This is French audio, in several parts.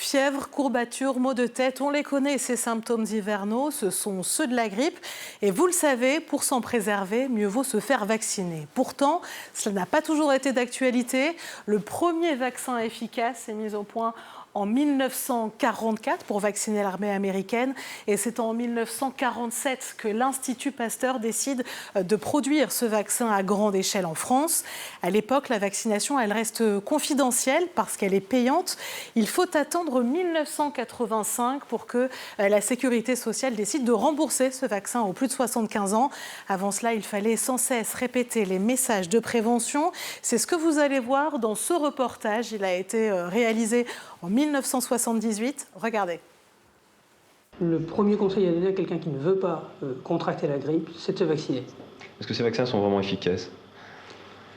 Fièvre, courbatures, maux de tête, on les connaît, ces symptômes hivernaux, ce sont ceux de la grippe. Et vous le savez, pour s'en préserver, mieux vaut se faire vacciner. Pourtant, cela n'a pas toujours été d'actualité. Le premier vaccin efficace est mis au point en 1944 pour vacciner l'armée américaine. Et c'est en 1947 que l'Institut Pasteur décide de produire ce vaccin à grande échelle en France. À l'époque, la vaccination, elle reste confidentielle parce qu'elle est payante. Il faut attendre 1985 pour que la Sécurité sociale décide de rembourser ce vaccin aux plus de 75 ans. Avant cela, il fallait sans cesse répéter les messages de prévention. C'est ce que vous allez voir dans ce reportage. Il a été réalisé en 1978, regardez. Le premier conseil à donner à quelqu'un qui ne veut pas contracter la grippe, c'est de se vacciner. Est-ce que ces vaccins sont vraiment efficaces?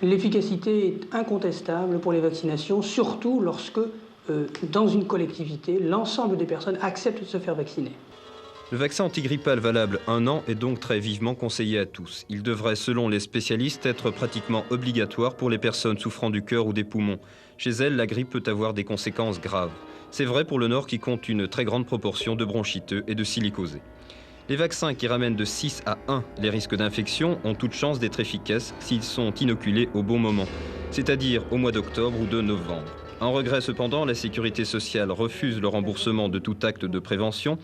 L'efficacité est incontestable pour les vaccinations, surtout lorsque, dans une collectivité, l'ensemble des personnes acceptent de se faire vacciner. Le vaccin antigrippal valable 1 an est donc très vivement conseillé à tous. Il devrait, selon les spécialistes, être pratiquement obligatoire pour les personnes souffrant du cœur ou des poumons. Chez elles, la grippe peut avoir des conséquences graves. C'est vrai pour le Nord qui compte une très grande proportion de bronchiteux et de silicosés. Les vaccins qui ramènent de 6 à 1 les risques d'infection ont toute chance d'être efficaces s'ils sont inoculés au bon moment, c'est-à-dire au mois d'octobre ou de novembre. Un regret cependant, la Sécurité sociale refuse le remboursement de tout acte de prévention.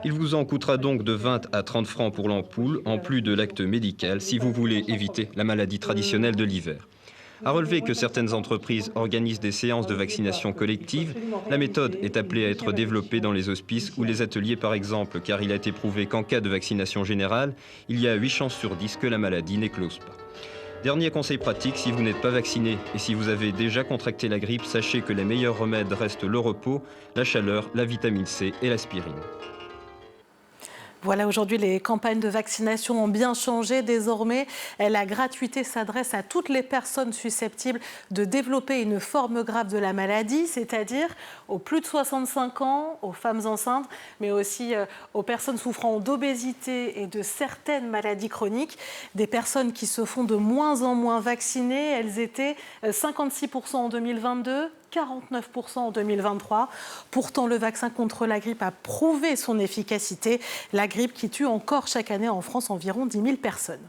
Il vous en coûtera donc de 20 à 30 francs pour l'ampoule, en plus de l'acte médical, si vous voulez éviter la maladie traditionnelle de l'hiver. À relever que certaines entreprises organisent des séances de vaccination collective. La méthode est appelée à être développée dans les hospices ou les ateliers par exemple, car il a été prouvé qu'en cas de vaccination générale, il y a 8 chances sur 10 que la maladie n'éclose pas. Dernier conseil pratique, si vous n'êtes pas vacciné et si vous avez déjà contracté la grippe, sachez que les meilleurs remèdes restent le repos, la chaleur, la vitamine C et l'aspirine. Voilà, aujourd'hui, les campagnes de vaccination ont bien changé. Désormais, la gratuité s'adresse à toutes les personnes susceptibles de développer une forme grave de la maladie, c'est-à-dire aux plus de 65 ans, aux femmes enceintes, mais aussi aux personnes souffrant d'obésité et de certaines maladies chroniques. Des personnes qui se font de moins en moins vacciner. Elles étaient 56% en 2022. 49% en 2023. Pourtant, le vaccin contre la grippe a prouvé son efficacité. La grippe qui tue encore chaque année en France environ 10 000 personnes.